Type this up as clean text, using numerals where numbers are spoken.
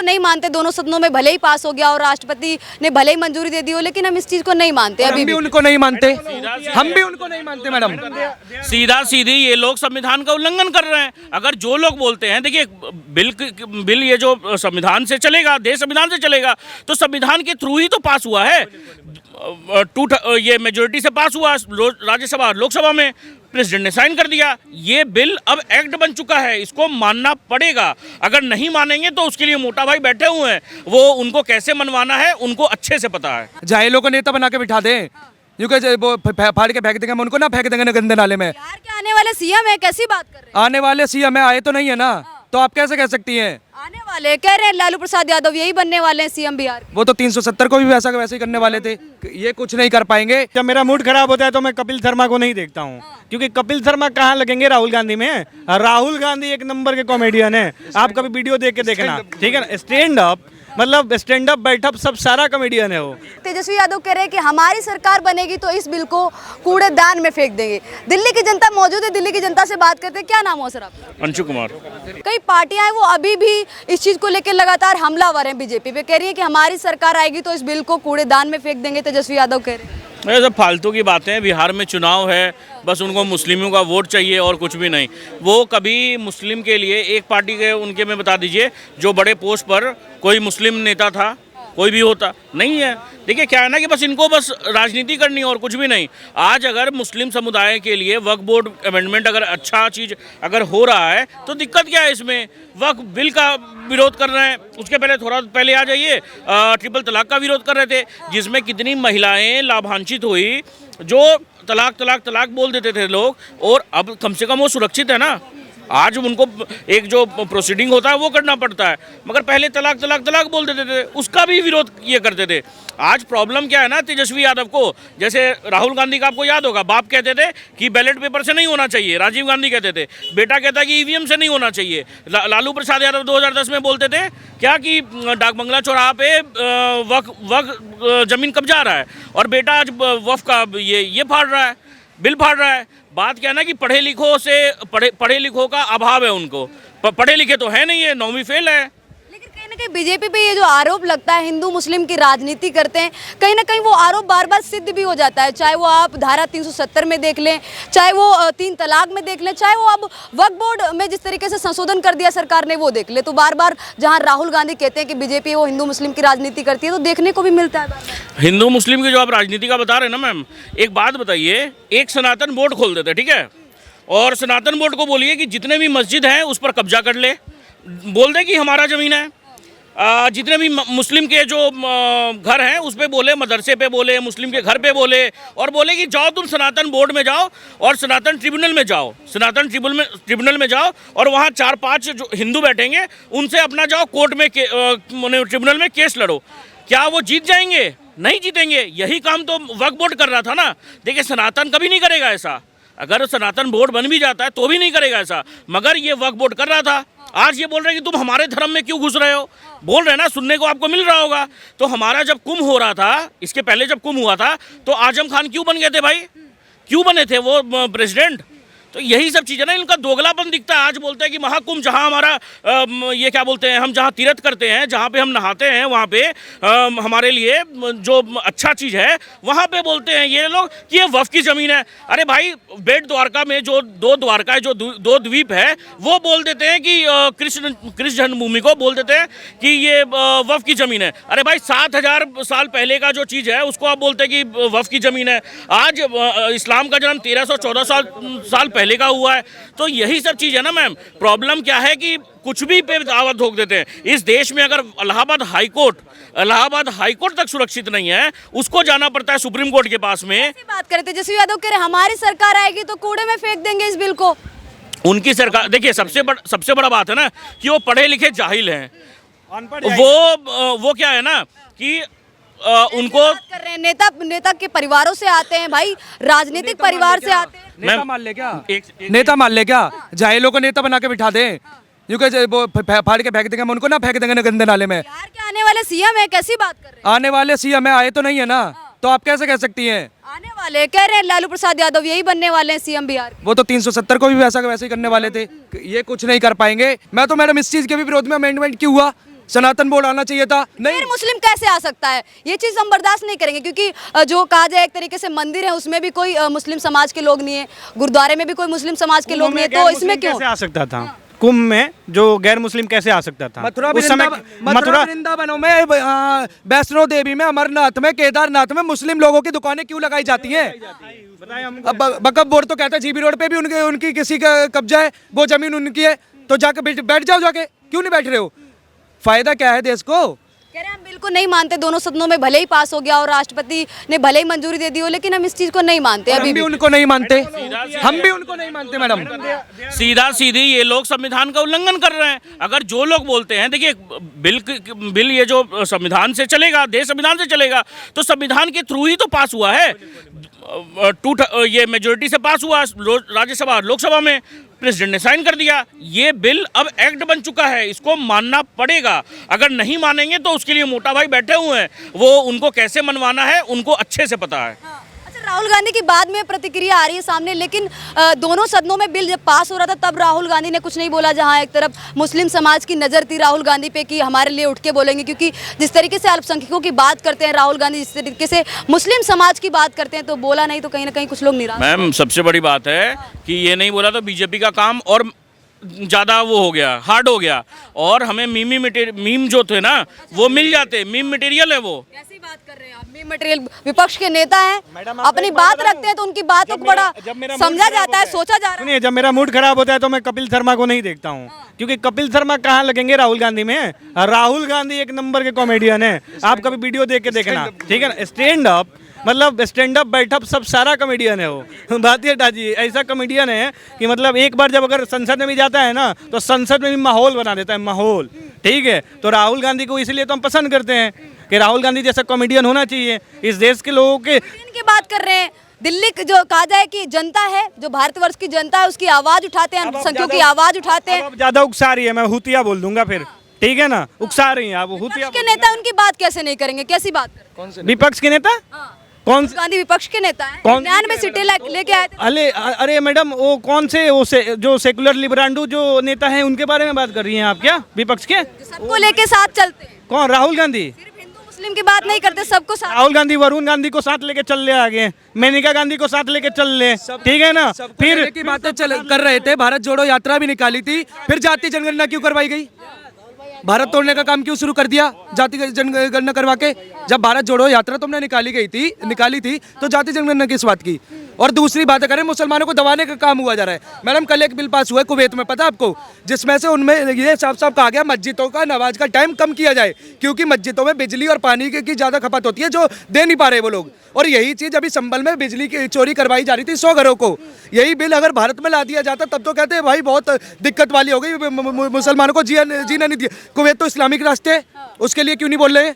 को नहीं मानते, दोनों सदनों में भले ही पास हो गया और राष्ट्रपति ने भले ही मंजूरी दे दी हो, लेकिन हम इस चीज को नहीं मानते। हम भी उनको नहीं मानते, हम भी उनको नहीं मानते मैडम। सीधा सीधी ये लोग संविधान का उल्लंघन कर रहे हैं। अगर जो लोग बोलते हैं, देखिए बिल ये जो संविधान से चलेगा, देश संविधान से चलेगा, तो संविधान के थ्रू ही तो पास हुआ है। ये मेजोरिटी से पास हुआ राज्यसभा और लोकसभा में, प्रेसिडेंट ने साइन कर दिया। ये बिल अब एक्ट बन चुका है, इसको मानना पड़ेगा। अगर नहीं मानेंगे तो उसके लिए मोटा भाई बैठे हुए हैं, वो उनको कैसे मनवाना है उनको अच्छे से पता है। जाहिलों को नेता बना के बिठा दें, वो फाड़ के फेंक देंगे, हम उनको ना फेंक देंगे गंदे नाले में। बिहार के आने वाले सीएम है, कैसी बात कर रहे हैं? आने वाले सीएम आए तो नहीं है ना, तो आप कैसे कह सकती हैं? आने वाले कह रहे हैं लालू प्रसाद यादव यही बनने वाले हैं सीएम बिहार के। वो तो 370 को भी वैसा वैसे ही करने वाले थे, ये कुछ नहीं कर पाएंगे। जब मेरा मूड खराब होता है तो मैं कपिल शर्मा को नहीं देखता हूँ, क्योंकि कपिल शर्मा कहाँ लगेंगे राहुल गांधी में। राहुल गांधी एक नंबर के कॉमेडियन है, आप कभी वीडियो देख के देखना, ठीक है ना। स्टैंड अप मतलब स्टैंड अप बैठक सब सारा कॉमेडियन है वो। तेजस्वी यादव कह रहे हैं कि हमारी सरकार बनेगी तो इस बिल को कूड़ेदान में फेंक देंगे। दिल्ली की जनता मौजूद है, दिल्ली की जनता से बात करते हैं। क्या नाम हो सर आपका? अंशु कुमार। कई पार्टियां हैं वो अभी भी इस चीज को लेकर लगातार हमलावर हैं बीजेपी पे, कह रही है कि हमारी सरकार आएगी तो इस बिल को कूड़ेदान में फेंक देंगे। तेजस्वी यादव कह रहे हैं ये सब फालतू की बातें हैं। बिहार में चुनाव है, बस उनको मुस्लिमों का वोट चाहिए और कुछ भी नहीं। वो कभी मुस्लिम के लिए एक पार्टी के उनके में बता दीजिए जो बड़े पोस्ट पर कोई मुस्लिम नेता था, कोई भी होता नहीं है। देखिए क्या है ना कि बस इनको बस राजनीति करनी और कुछ भी नहीं। आज अगर मुस्लिम समुदाय के लिए वक्फ बोर्ड अमेंडमेंट अगर अच्छा चीज़ अगर हो रहा है तो दिक्कत क्या है इसमें? वक्फ बिल का विरोध कर रहे हैं, उसके पहले थोड़ा पहले आ जाइए ट्रिपल तलाक का विरोध कर रहे थे, जिसमें कितनी महिलाएं लाभान्वित हुई, जो तलाक तलाक तलाक बोल देते थे लोग, और अब कम से कम वो सुरक्षित है ना। आज उनको एक जो प्रोसीडिंग होता है वो करना पड़ता है, मगर पहले तलाक तलाक तलाक बोल देते थे, उसका भी विरोध ये करते थे। आज प्रॉब्लम क्या है ना तेजस्वी यादव को, जैसे राहुल गांधी का आपको याद होगा, बाप कहते थे कि बैलेट पेपर से नहीं होना चाहिए, राजीव गांधी कहते थे, बेटा कहता है कि ईवीएम से नहीं होना चाहिए। लालू प्रसाद यादव 2010 में बोलते थे क्या कि डाक बंगला चौराहा पे वक्फ जमीन कब्जा आ रहा है, और बेटा आज वक्फ का ये फाड़ रहा है, बिल फाड़ रहा है। बात क्या है ना कि पढ़े लिखों का अभाव है उनको, पढ़े लिखे तो है नहीं है, 9वीं फेल है। लेकिन कहीं ना कहीं बीजेपी पे ये जो आरोप लगता है हिंदू मुस्लिम की राजनीति करते हैं, कहीं ना कहीं वो आरोप बार बार सिद्ध भी हो जाता है। चाहे वो आप धारा 370 में देख लें, चाहे वो 3 तलाक में देख लें, चाहे वो अब वक्फ बोर्ड में जिस तरीके से संशोधन कर दिया सरकार ने वो देख ले, तो बार बार जहां राहुल गांधी कहते हैं कि बीजेपी वो हिंदू मुस्लिम की राजनीति करती है, तो देखने को भी मिलता है। हिंदू मुस्लिम की जो आप राजनीति का बता रहे हैं ना मैम, एक बात बताइए, एक सनातन बोर्ड खोल देते, ठीक है, और सनातन बोर्ड को बोलिए कि जितने भी मस्जिद हैं उस पर कब्जा कर ले, बोल दे कि हमारा ज़मीन है। जितने भी मुस्लिम के जो घर हैं उस पे बोले, मदरसे पे बोले, मुस्लिम के घर पे बोले, और बोले कि जाओ तुम सनातन बोर्ड में जाओ और सनातन ट्रिब्यूनल में जाओ, सनातन ट्रिब्यूनल में जाओ, और वहाँ 4-5 जो हिंदू बैठेंगे उनसे अपना जाओ कोर्ट में ट्रिब्यूनल में केस लड़ो। क्या वो जीत जाएंगे? नहीं जीतेंगे। यही काम तो वक्फ बोर्ड कर रहा था ना। देखिए सनातन कभी नहीं करेगा ऐसा, अगर सनातन बोर्ड बन भी जाता है तो भी नहीं करेगा ऐसा, मगर ये वक्फ बोर्ड कर रहा था। आज ये बोल रहे हैं कि तुम हमारे धर्म में क्यों घुस रहे हो, बोल रहे हैं ना, सुनने को आपको मिल रहा होगा। तो हमारा जब कुंभ हो रहा था, इसके पहले जब कुंभ हुआ था, तो आजम खान क्यों बन गए थे भाई? क्यों बने थे वो प्रेसिडेंट? तो यही सब चीज़ें ना, इनका दोगलापन दिखता है। आज बोलते हैं कि महाकुंभ, जहाँ हमारा ये क्या बोलते हैं, हम जहाँ तीर्थ करते हैं, जहाँ पे हम नहाते हैं, वहाँ पे हमारे लिए जो अच्छा चीज़ है, वहाँ पे बोलते हैं ये लोग कि ये वक्फ की ज़मीन है। अरे भाई, बेट द्वारका में जो 2 द्वारका है, जो 2 द्वीप है, वो बोल देते हैं कि कृष्ण जन्मभूमि को बोल देते हैं कि ये वक्फ की ज़मीन है। अरे भाई, 7000 साल पहले का जो चीज़ है उसको आप बोलते हैं कि वक्फ की ज़मीन है। आज इस्लाम का जन्म 1314 साल पहले का हुआ है। तो यही सब चीज़ है ना मैम। प्रॉब्लम क्या है कि कुछ भी पे दावा ठोक देते हैं। इस देश में अगर इलाहाबाद हाईकोर्ट तक सुरक्षित नहीं है, उसको जाना पड़ता है सुप्रीम कोर्ट के पास में। ऐसी बात करते तेजस्वी यादव कह रहे हमारी सरकार आएगी तो कूड़े में फेंक देंगे इस बिल को। उनकी सरकार, देखिए सबसे बड़ा बात है ना कि वो पढ़े लिखे जाहिल हैं। वो क्या है ना कि उनको कर रहे हैं, नेता के परिवारों से आते हैं भाई, राजनीतिक परिवार से आते हैं। नेता मान ले क्या? नेता मान ले क्या? जाहिलों को नेता बना के बिठा दें, वो फाड़ के फेंक देंगे, हम उनको ना फेंक देंगे गंदे नाले में। बिहार के आने वाले सीएम है, कैसी बात कर रहे हैं? आने वाले सीएम आए तो नहीं है ना, तो आप कैसे कह सकती हैं? आने वाले कह रहे हैं लालू प्रसाद यादव यही बनने वाले हैं सीएम बिहार के। वो तो 370 को भी वैसा वैसे ही करने वाले थे, ये कुछ नहीं कर पाएंगे। मैं तो मैडम इस चीज के भी विरोध में अमेंडमेंट क्यों हुआ, सनातन बोर्ड आना चाहिए था। नहीं, गैर मुस्लिम कैसे आ सकता है? ये चीज हम बर्दाश्त नहीं करेंगे, क्योंकि जो कहा जाए एक तरीके से मंदिर है उसमें भी कोई मुस्लिम समाज के लोग नहीं है, गुरुद्वारे में भी कोई मुस्लिम समाज के लोग नहीं है, तो इसमें क्यों? कैसे आ सकता था कुंभ में? जो गैर मुस्लिम कैसे आ सकता था उस समय? मथुरा वृंदावनों में, वैष्णो देवी में, अमरनाथ में, केदारनाथ में मुस्लिम लोगों की दुकानें क्यों लगाई जाती हैं? अब वक्फ बोर्ड तो कहता है जीबी रोड पे भी उनकी किसी का कब्जा है, वो जमीन उनकी है, तो जाके बैठ जाओ, जाके क्यों नहीं बैठ रहे हो? फायदा क्या है देश को? कह रहे हैं हम बिल्कुल नहीं मानते, दोनों सदनों में भले ही पास हो गया और राष्ट्रपति ने भले ही मंजूरी दे दी हो, लेकिन हम इस चीज को नहीं मानते। हम अभी भी उनको नहीं मानते, हम भी उनको नहीं मानते मैडम। सीधा सीधी ये लोग संविधान का उल्लंघन कर रहे हैं। अगर जो लोग बोलते हैं, देखिए बिल ये जो संविधान से चलेगा, देश संविधान से चलेगा, तो संविधान के थ्रू ही तो पास हुआ है। ये मेजोरिटी से पास हुआ राज्यसभा लोकसभा में, प्रेसिडेंट ने साइन कर दिया। ये बिल अब एक्ट बन चुका है, इसको मानना पड़ेगा। अगर नहीं मानेंगे तो उसके लिए मोटा भाई बैठे हुए हैं, वो उनको कैसे मनवाना है उनको अच्छे से पता है। अच्छा, राहुल गांधी की बाद में प्रतिक्रिया आ रही है सामने, लेकिन दोनों सदनों में बिल जब पास हो रहा था तब राहुल गांधी ने कुछ नहीं बोला। जहां एक तरफ मुस्लिम समाज की नज़र थी राहुल गांधी पे कि हमारे लिए उठ के बोलेंगे, क्योंकि जिस तरीके से अल्पसंख्यकों की बात करते हैं राहुल गांधी, जिस तरीके से मुस्लिम समाज की बात करते हैं, तो बोला नहीं तो कहीं ना कहीं कुछ लोग निराश। मैम सबसे बड़ी बात है कि ये नहीं बोला तो बीजेपी का काम और ज़्यादा वो हो गया, हार्ड हो गया, और हमें मीम जो थे ना वो मिल जाते, मीम मटेरियल है वो। कैसी बात कर रहे हैं आप? मीम मटेरियल विपक्ष के नेता हैं, अपनी बात रखते हैं तो उनकी बातों को बड़ा समझा जाता है, सोचा जा रहा है। सुनिए, जब मेरा मूड खराब होता है तो मैं कपिल शर्मा को नहीं देखता हूँ, क्योंकि कपिल शर्मा कहाँ लगेंगे राहुल गांधी में? राहुल गांधी एक नंबर के कॉमेडियन है, आप कभी वीडियो देख के देखना, ठीक है ना? स्टैंड अप मतलब स्टैंड अप बैठअप सब सारा कॉमेडियन है वो। बात ये जी ऐसा कॉमेडियन है कि मतलब एक बार जब अगर संसद में भी जाता है ना तो संसद में भी माहौल बना देता है, माहौल, ठीक है? तो राहुल गांधी को इसलिए तो हम पसंद करते हैं कि राहुल गांधी जैसा कॉमेडियन होना चाहिए इस देश के लोगों के। इनकी बात कर रहे हैं, दिल्ली की जो कहा जाए कि जनता है, जो भारतवर्ष की जनता है, उसकी आवाज उठाते हैं, अल्पसंख्यकों की आवाज उठाते हैं। अब ज्यादा उकसा रही है, मैं हुतिया बोल दूंगा फिर, ठीक है ना? उकसा रही है आप हुतिया। विपक्ष के नेता उनकी बात कैसे नहीं करेंगे? कैसी बात करें? विपक्ष के नेता कौन? गांधी विपक्ष के नेता हैं, कौन? 99 सीटें लेके आए थे। अरे मैडम, वो कौन से जो सेकुलर लिबरांडू जो नेता हैं उनके बारे में बात कर रही हैं आप क्या? विपक्ष के सबको लेके साथ चलते हैं, कौन? राहुल गांधी सिर्फ हिंदू मुस्लिम की बात नहीं करते, सबको साथ। राहुल गांधी वरुण गांधी को साथ लेके चल ले आगे, मेनका गांधी को साथ लेके चल ले, ठीक है ना? फिर की बातें कर रहे थे, भारत जोड़ो यात्रा भी निकाली थी, फिर जातीय जनगणना क्यों करवाई गई? भारत तोड़ने का काम क्यों शुरू कर दिया जाति जनगणना करवा के? जब भारत जोड़ो यात्रा तुमने निकाली थी तो जाति जनगणना किस बात की? और दूसरी बात करें, मुसलमानों को दबाने का काम हुआ जा रहा है। मैडम कल एक बिल पास हुआ है कुवैत में, पता आपको, जिसमें से उनमें ये साफ साफ कहा गया मस्जिदों का नमाज का टाइम कम किया जाए, क्योंकि मस्जिदों में बिजली और पानी की ज़्यादा खपत होती है जो दे नहीं पा रहे वो लोग। और यही चीज़ अभी संभल में बिजली की चोरी करवाई जा रही थी 100 घरों को। यही बिल अगर भारत में ला दिया जाता तब तो कहते हैं भाई बहुत दिक्कत वाली हो गई, मुसलमानों को जीना नहीं दिया। कुवैत तो इस्लामिक राष्ट्र है, उसके लिए क्यों नहीं बोल रहे हैं?